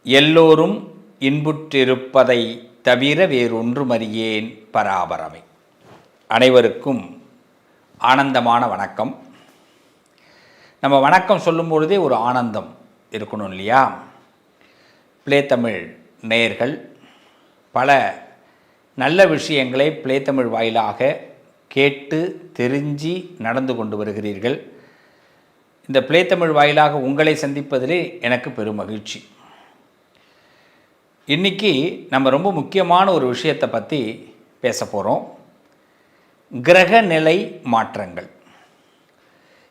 எல்லோரும் இன்புற்றிருப்பதை தவிர வேறொன்றுமறியேன் பராபரமே. அனைவருக்கும் ஆனந்தமான வணக்கம். நம்ம வணக்கம் சொல்லும் பொழுதே ஒரு ஆனந்தம் இருக்கணும் இல்லையா? பிளே தமிழ் நேயர்கள் பல நல்ல விஷயங்களை பிளே தமிழ் வாயிலாக கேட்டு தெரிஞ்சு நடந்து கொண்டு வருகிறீர்கள். இந்த பிளே தமிழ் வாயிலாக உங்களை சந்திப்பதிலே எனக்கு பெரும் மகிழ்ச்சி. இன்றைக்கி நம்ம ரொம்ப முக்கியமான ஒரு விஷயத்தை பற்றி பேச போகிறோம். கிரகநிலை மாற்றங்கள்.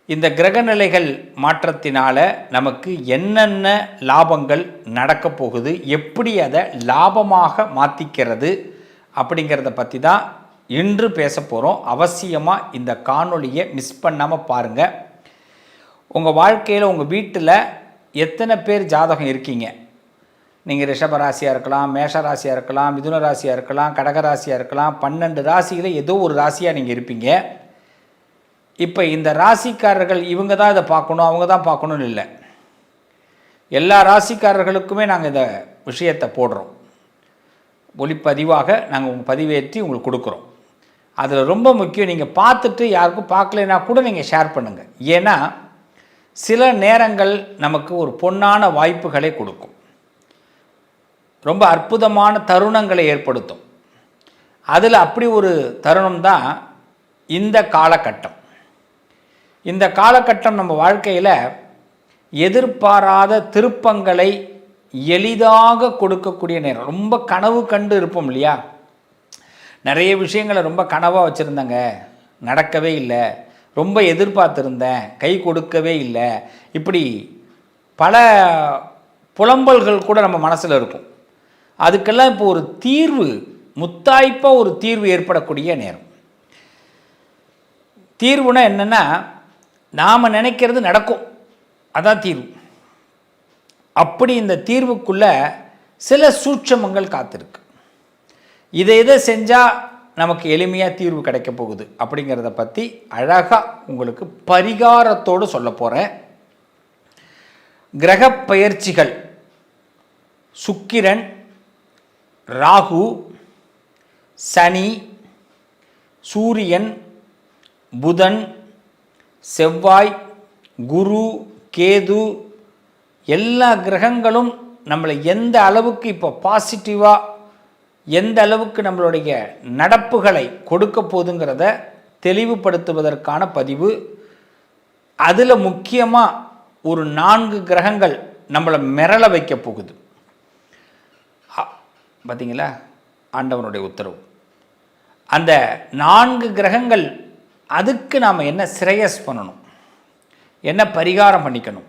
இந்த கிரகநிலைகள் மாற்றத்தினால நமக்கு என்னென்ன லாபங்கள் நடக்க போகுது, எப்படி அதை லாபமாக மாற்றிக்கிறது அப்படிங்கிறத பற்றி தான் இன்று பேச போகிறோம். அவசியமாக இந்த காணொளியை மிஸ் பண்ணாமல் பாருங்கள். உங்கள் வாழ்க்கையில் உங்கள் வீட்டில் எத்தனை பேர் ஜாதகம் இருக்கீங்க? நீங்கள் ரிஷப ராசியாக இருக்கலாம், மேஷ ராசியாக இருக்கலாம், மிதுன ராசியாக இருக்கலாம், கடக ராசியாக இருக்கலாம். 12 ராசியில் ஏதோ ஒரு ராசியாக நீங்கள் இருப்பீங்க. இப்போ இந்த ராசிக்காரர்கள் இவங்க தான் இதை பார்க்கணும், அவங்க தான் பார்க்கணும்னு இல்லை. எல்லா ராசிக்காரர்களுக்குமே நாங்கள் இந்த விஷயத்தை போடுறோம். ஒளிப்பதிவாக நாங்கள் உங்கள் பதிவேற்றி உங்களுக்கு கொடுக்குறோம். அதில் ரொம்ப முக்கியம், நீங்கள் பார்த்துட்டு யாருக்கும் பார்க்கலைன்னா கூட நீங்கள் ஷேர் பண்ணுங்கள். ஏன்னா சில நேரங்கள் நமக்கு ஒரு பொன்னான வாய்ப்புகளை கொடுக்கும், ரொம்ப அற்புதமான தருணங்களை ஏற்படுத்தும். அதில் அப்படி ஒரு தருணம் தான் இந்த காலகட்டம். இந்த காலகட்டம் நம்ம வாழ்க்கையில் எதிர்பாராத திருப்பங்களை எளிதாக கொடுக்கக்கூடிய நேரம். ரொம்ப கனவு கண்டு இருப்போம் இல்லையா? நிறைய விஷயங்களை ரொம்ப கனவாக வச்சுருந்தாங்க, நடக்கவே இல்லை. ரொம்ப எதிர்பார்த்துருந்தேன், கை கொடுக்கவே இல்லை. இப்படி பல புலம்பல்கள் கூட நம்ம மனசில் இருக்கும். அதுக்கெல்லாம் இப்போ ஒரு தீர்வு, முத்தாய்ப்பாக ஒரு தீர்வு ஏற்படக்கூடிய நேரம். தீர்வுனா என்னென்னா, நாம் நினைக்கிறது நடக்கும், அதான் தீர்வு. அப்படி இந்த தீர்வுக்குள்ளே சில சூட்சமங்கள் காத்திருக்கு. இதை செஞ்சால் நமக்கு எளிமையாக தீர்வு கிடைக்க போகுது அப்படிங்கிறத பற்றி அழகாக உங்களுக்கு பரிகாரத்தோடு சொல்ல போகிறேன். கிரக பயிற்சிகள் சுக்கிரன், ராகு, சனி, சூரியன், புதன், செவ்வாய், குரு, கேது, எல்லா கிரகங்களும் நம்மளை எந்த அளவுக்கு இப்போ பாசிட்டிவாக, எந்த அளவுக்கு நம்மளுடைய நடப்புகளை கொடுக்க போகுதுங்கிறத தெளிவுபடுத்துவதற்கான பதிவு. அதில் முக்கியமாக ஒரு 4 கிரகங்கள் நம்மளை மிரள வைக்க போகுது. பார்த்தீங்களா? ஆண்டவனுடைய உத்தரவு. அந்த 4 கிரகங்கள், அதுக்கு நாம் என்ன சிரேயஸ் பண்ணணும், என்ன பரிகாரம் பண்ணிக்கணும்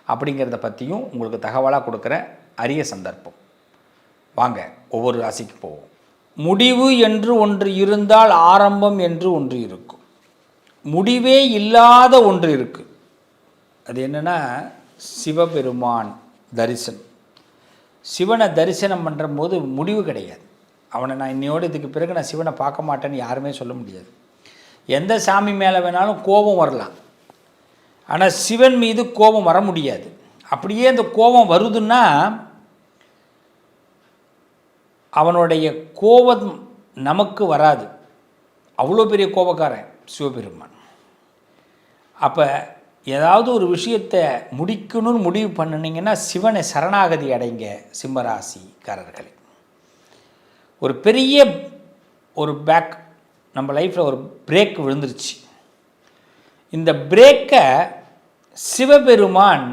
அப்படிங்கிறத பற்றியும் உங்களுக்கு தகவலாக கொடுக்குற அரிய சந்தர்ப்பம். வாங்க ஒவ்வொரு ராசிக்கு போவோம். முடிவு என்று ஒன்று இருந்தால் ஆரம்பம் என்று ஒன்று இருக்கும். முடிவே இல்லாத ஒன்று இருக்குது. அது என்னென்னா சிவபெருமான் தரிசனம். சிவனை தரிசனம் பண்ணுறம்போது முடிவு கிடையாது. அவனை நான் இன்னையோடு இதுக்கு பிறகு நான் சிவனை பார்க்க மாட்டேன்னு யாருமே சொல்ல முடியாது. எந்த சாமி மேலே வேணாலும் கோபம் வரலாம், ஆனால் சிவன் மீது கோபம் வர முடியாது. அப்படியே அந்த கோபம் வருதுன்னா அவனுடைய கோபம் நமக்கு வராது. அவ்வளோ பெரிய கோபக்காரன் சிவபெருமான். அப்போ ஏதாவது ஒரு விஷயத்தை முடிக்கணும்னு முடிவு பண்ணினீங்கன்னா சிவனை சரணாகதி அடைங்க சிம்மராசிக்காரர்களே. ஒரு பெரிய ஒரு பேக் நம்ம லைஃப்பில் ஒரு பிரேக் விழுந்துருச்சு. இந்த பிரேக்கை சிவபெருமான்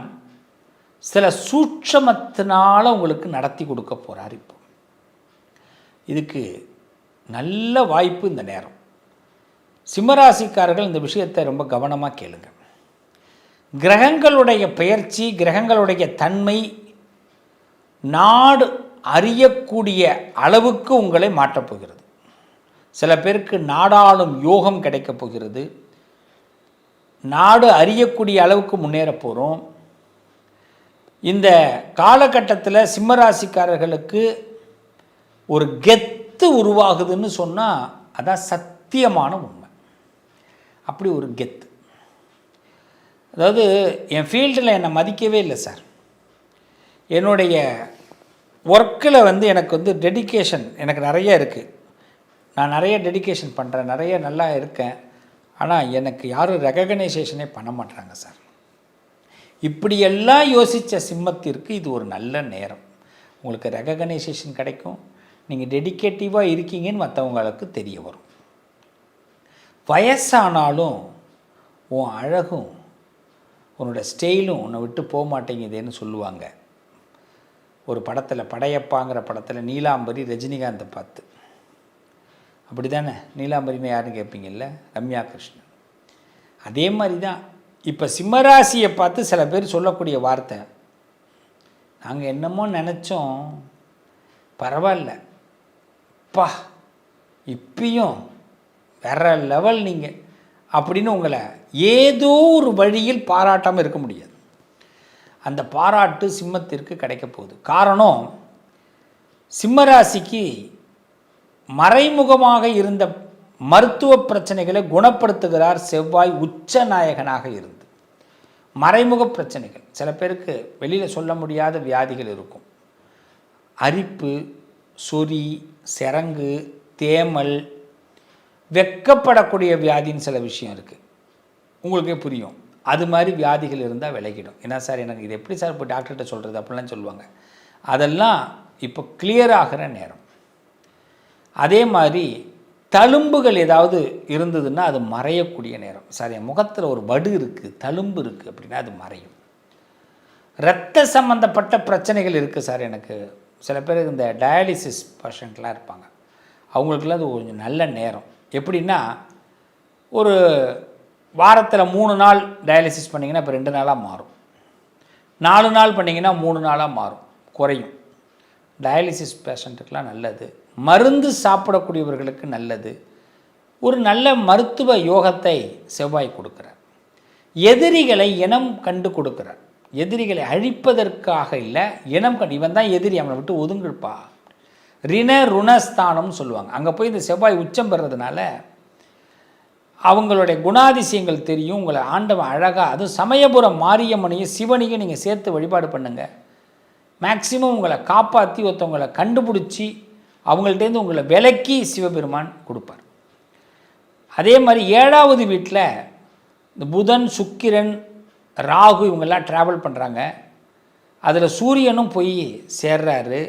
சில சூட்சமத்தினால உங்களுக்கு நடத்தி கொடுக்க போகிறார். இப்போ இதுக்கு நல்ல வாய்ப்பு இந்த நேரம். சிம்மராசிக்காரர்கள் இந்த விஷயத்தை ரொம்ப கவனமாக கேளுங்க. கிரகங்களுடைய பெயர்ச்சி, கிரகங்களுடைய தன்மை நாடு அறியக்கூடிய அளவுக்கு உங்களை மாற்றப் போகிறது. சில பேருக்கு நாடாளும் யோகம் கிடைக்கப் போகிறது. நாடு அறியக்கூடிய அளவுக்கு முன்னேற போகிறோம். இந்த காலகட்டத்தில் சிம்மராசிக்காரர்களுக்கு ஒரு கெத்து உருவாகுதுன்னு சொன்னால் அதான் சத்தியமான உண்மை. அப்படி ஒரு கெத்து. அதாவது என் ஃபீல்டில் என்னை மதிக்கவே இல்லை சார். என்னுடைய ஒர்க்கில் வந்து எனக்கு வந்து டெடிகேஷன் எனக்கு நிறைய இருக்குது, நான் நிறைய டெடிகேஷன் பண்ணுறேன், நிறைய நல்லா இருக்கேன், ஆனால் எனக்கு யாரும் ரெகக்னைசேஷனே பண்ண மாட்டாங்க சார். இப்படியெல்லாம் யோசித்த சிம்மத்திற்கு இது ஒரு நல்ல நேரம். உங்களுக்கு ரெகக்னைசேஷன் கிடைக்கும், நீங்கள் டெடிகேட்டிவாக இருக்கீங்கன்னு மற்றவங்களுக்கு தெரிய வரும். வயசானாலும் உன் அழகும் உன்னோட ஸ்டைலும் உன்னை விட்டு போக மாட்டேங்குதுன்னு சொல்லுவாங்க. ஒரு படத்தில், படையப்பாங்கிற படத்தில் நீலாம்பரி ரஜினிகாந்தை பார்த்து, அப்படி தானே, நீலாம்பரின்னு யாருன்னு கேட்பீங்கல்ல, ரம்யா கிருஷ்ணன். அதே மாதிரி தான் இப்போ சிம்மராசியை பார்த்து சில பேர் சொல்லக்கூடிய வார்த்தை, நாங்கள் என்னமோ நினச்சோம், பரவாயில்ல பா, இப்பயும் வேற லெவல் நீங்கள் அப்படின்னு உங்களை ஏதோ ஒரு வழியில் பாராட்டாமல் இருக்க முடியாது. அந்த பாராட்டு சிம்மத்திற்கு கிடைக்க போகுது. காரணம், சிம்மராசிக்கு மறைமுகமாக இருந்த மருத்துவ பிரச்சனைகளை குணப்படுத்துகிறார் செவ்வாய் உச்ச நாயகனாக இருந்து. மறைமுக பிரச்சனைகள், சில பேருக்கு வெளியில் சொல்ல முடியாத வியாதிகள் இருக்கும், அரிப்பு, சொறி, சிரங்கு, தேமல், வெக்கப்படக்கூடிய வியாதின்னு சில விஷயம் இருக்குது, உங்களுக்கே புரியும். அது மாதிரி வியாதிகள் இருந்தால் விலகிடும். ஏன்னா சார் எனக்கு இது எப்படி சார் இப்போ டாக்டர்கிட்ட சொல்கிறது அப்படிலாம் சொல்லுவாங்க. அதெல்லாம் இப்போ கிளியர் ஆகிற நேரம். அதே மாதிரி தழும்புகள் ஏதாவது இருந்ததுன்னா அது மறையக்கூடிய நேரம். சார் என் முகத்தில் ஒரு வடு இருக்குது, தழும்பு இருக்குது அப்படின்னா அது மறையும். இரத்த சம்பந்தப்பட்ட பிரச்சனைகள் இருக்குது சார் எனக்கு, சில பேர் இந்த டயாலிசிஸ் பேஷண்ட்லாம் இருப்பாங்க, அவங்களுக்குலாம் அது கொஞ்சம் நல்ல நேரம். எப்படின்னா, ஒரு வாரத்தில் 3 நாள் டயாலிசிஸ் பண்ணிங்கன்னா இப்போ 2 நாளாக மாறும், 4 நாள் பண்ணிங்கன்னா 3 நாளாக மாறும், குறையும். டயாலிசிஸ் பேஷண்ட்டுக்கெலாம் நல்லது, மருந்து சாப்பிடக்கூடியவர்களுக்கு நல்லது. ஒரு நல்ல மருத்துவ யோகத்தை செவ்வாய் கொடுக்குறார். எதிரிகளை இனம் கண்டு கொடுக்குறார். எதிரிகளை அழிப்பதற்காக இல்லை, இனம் கண்டு, இவன் தான் எதிரி, அவனை விட்டு ஒதுங்கிருப்பா. ருணஸ்தானம்னு சொல்லுவாங்க. அங்கே போய் இந்த செவ்வாய் உச்சம் பெறதுனால அவங்களுடைய குணாதிசயங்கள் தெரியும். உங்களை ஆண்டவன் அழகாக, அதுவும் சமயபுரம் மாரியம்மனையும் சிவனையும் நீங்கள் சேர்த்து வழிபாடு பண்ணுங்கள். மேக்சிமம் உங்களை காப்பாற்றி ஒருத்தவங்களை கண்டுபிடிச்சி அவங்கள்ட்டேருந்து உங்களை விலக்கி சிவபெருமான் கொடுப்பார். அதே மாதிரி 7வது வீட்டில் இந்த புதன், சுக்கிரன், ராகு இவங்கெல்லாம் ட்ராவல் பண்ணுறாங்க. அதில் சூரியனும் போய் சேர்றாரு.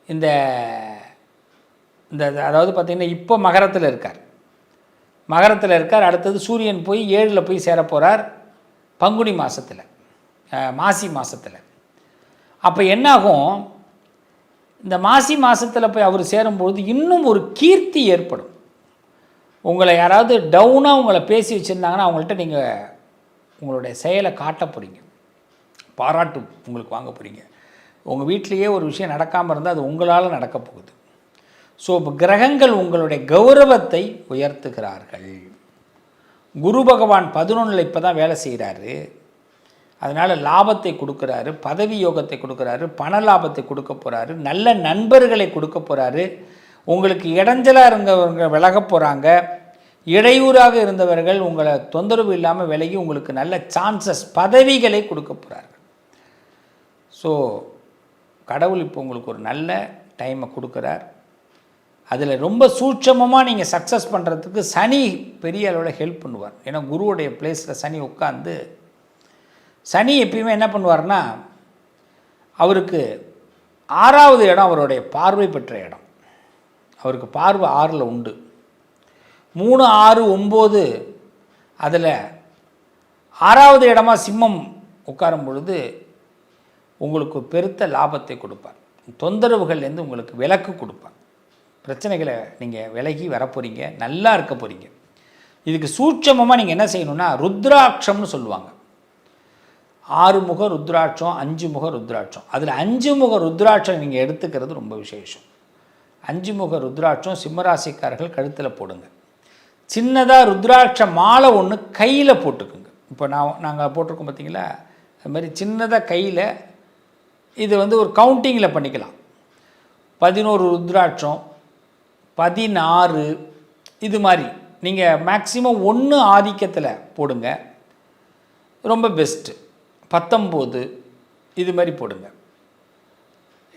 இந்த அதாவது பார்த்திங்கன்னா இப்போ மகரத்தில் இருக்கார், அடுத்தது சூரியன் போய் 7ல் போய் சேர போகிறார் பங்குனி மாதத்தில், மாசி மாதத்தில். அப்போ என்னாகும், இந்த மாசி மாதத்தில் போய் அவர் சேரும்பொழுது இன்னும் ஒரு கீர்த்தி ஏற்படும். உங்களை யாராவது டவுனாக உங்களை பேசி வச்சுருந்தாங்கன்னா அவங்கள்ட்ட நீங்கள் உங்களுடைய செயலை காட்ட போகிறீங்க, பாராட்டு உங்களுக்கு வாங்க போகிறீங்க. உங்கள் வீட்டிலையே ஒரு விஷயம் நடக்காமல் இருந்தால் அது உங்களால் நடக்க போகுது. ஸோ இப்போ கிரகங்கள் உங்களுடைய கௌரவத்தை உயர்த்துகிறார்கள். குரு பகவான் 11ல் இப்போ தான் வேலை செய்கிறாரு, அதனால் லாபத்தை கொடுக்குறாரு, பதவி யோகத்தை கொடுக்குறாரு, பண லாபத்தை கொடுக்க போகிறாரு, நல்ல நண்பர்களை கொடுக்க போகிறாரு. உங்களுக்கு இடைஞ்சலாக இருந்தவங்க விலக போகிறாங்க, இடையூறாக இருந்தவர்கள் உங்களை தொந்தரவு இல்லாமல் விலகி உங்களுக்கு நல்ல சான்சஸ், பதவிகளை கொடுக்க போகிறார்கள். ஸோ கடவுள் இப்போ உங்களுக்கு ஒரு நல்ல டைமை கொடுக்குறார். அதில் ரொம்ப சூட்சமமாக நீங்கள் சக்ஸஸ் பண்ணுறதுக்கு சனி பெரிய அளவில் ஹெல்ப் பண்ணுவார். ஏன்னா குருவுடைய பிளேஸில் சனி உட்காந்து, சனி எப்பயுமே என்ன பண்ணுவார்னா, அவருக்கு 6வது இடம் அவருடைய பார்வை பெற்ற இடம், அவருக்கு பார்வை 6ல் உண்டு. 3, 6, 9 அதில் 6வது இடமா சிம்மம் உட்காரும் பொழுது உங்களுக்கு பெருத்த லாபத்தை கொடுப்பார். தொந்தரவுகள்லேருந்து உங்களுக்கு விலக்கு கொடுப்பார். பிரச்சனைகளை நீங்கள் விலகி வரப்போகிறீங்க, நல்லா இருக்க போகிறீங்க. இதுக்கு சூட்சமமாக நீங்கள் என்ன செய்யணும்னா, ருத்ராட்சம்னு சொல்லுவாங்க. 6 முக ருத்ராட்சம், 5 முக ருத்ராட்சம். அதில் 5 முக ருத்ராட்சம் நீங்கள் எடுத்துக்கிறது ரொம்ப விசேஷம். 5 முக ருத்ராட்சம் சிம்மராசிக்காரர்கள் கழுத்தில் போடுங்க. சின்னதாக ருத்ராட்ச மாலை ஒன்று கையில் போட்டுக்குங்க. இப்போ நாங்கள் போட்டிருக்கோம் பார்த்தீங்களா, அது மாதிரி சின்னதாக கையில். இது ஒரு கவுண்டிங்கில் பண்ணிக்கலாம். 11 ருத்ராட்சம், 16 இது மாதிரி நீங்கள் மேக்ஸிமம் 1 ஆதிக்கத்தில் போடுங்க, ரொம்ப பெஸ்ட்டு. 19 இது மாதிரி போடுங்க.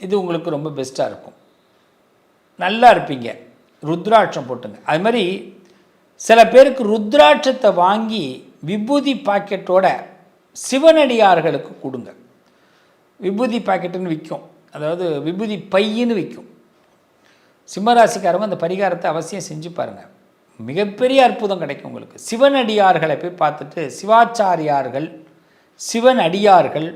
இது உங்களுக்கு ரொம்ப பெஸ்ட்டாக இருக்கும். நல்லா இருப்பீங்க. ருத்ராட்சம் போட்டுங்க. அது மாதிரி சில பேருக்கு ருத்ராட்சத்தை வாங்கி விபூதி பாக்கெட்டோட சிவனடியார்களுக்கு கொடுங்க. விபூதி பாக்கெட்டுன்னு விற்கும், அதாவது விபூதி பையின்னு விற்கும். சிம்மராசிக்காரங்க அந்த பரிகாரத்தை அவசியம் செஞ்சு பாருங்கள். மிகப்பெரிய அற்புதம் கிடைக்கும் உங்களுக்கு. சிவனடியார்களை போய் பார்த்துட்டு, சிவாச்சாரியார்கள், சிவன் அடியார்கள்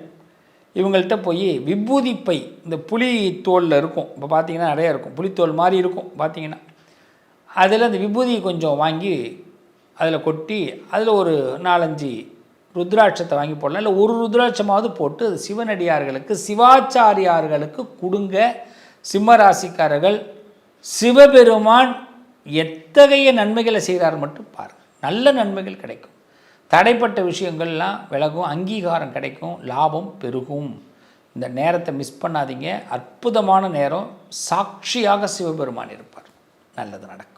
இவங்கள்ட்ட போய் விபூதி பை, இந்த புலி தோலில் இருக்கும், இப்போ பார்த்தீங்கன்னா நிறையா இருக்கும், புலித்தோல் மாதிரி இருக்கும் பார்த்தீங்கன்னா, அதில் அந்த விபூதியை கொஞ்சம் வாங்கி அதில் கொட்டி அதில் ஒரு 4-5 ருத்ராட்சத்தை வாங்கி போடலாம். இல்லை ஒரு ருத்ராட்சமாவது போட்டு அது சிவனடியார்களுக்கு, சிவாச்சாரியார்களுக்கு கொடுங்க. சிம்மராசிக்காரர்கள் சிவபெருமான் எத்தகைய நன்மைகளை செய்கிறார் மட்டும் பாருங்கள். நல்ல நன்மைகள் கிடைக்கும். தடைப்பட்ட விஷயங்கள்லாம் விலகும், அங்கீகாரம் கிடைக்கும், லாபம் பெருகும். இந்த நேரத்தை மிஸ் பண்ணாதீங்க. அற்புதமான நேரம். சாட்சியாக சிவபெருமான் இருப்பார். நல்லது நடக்கும்.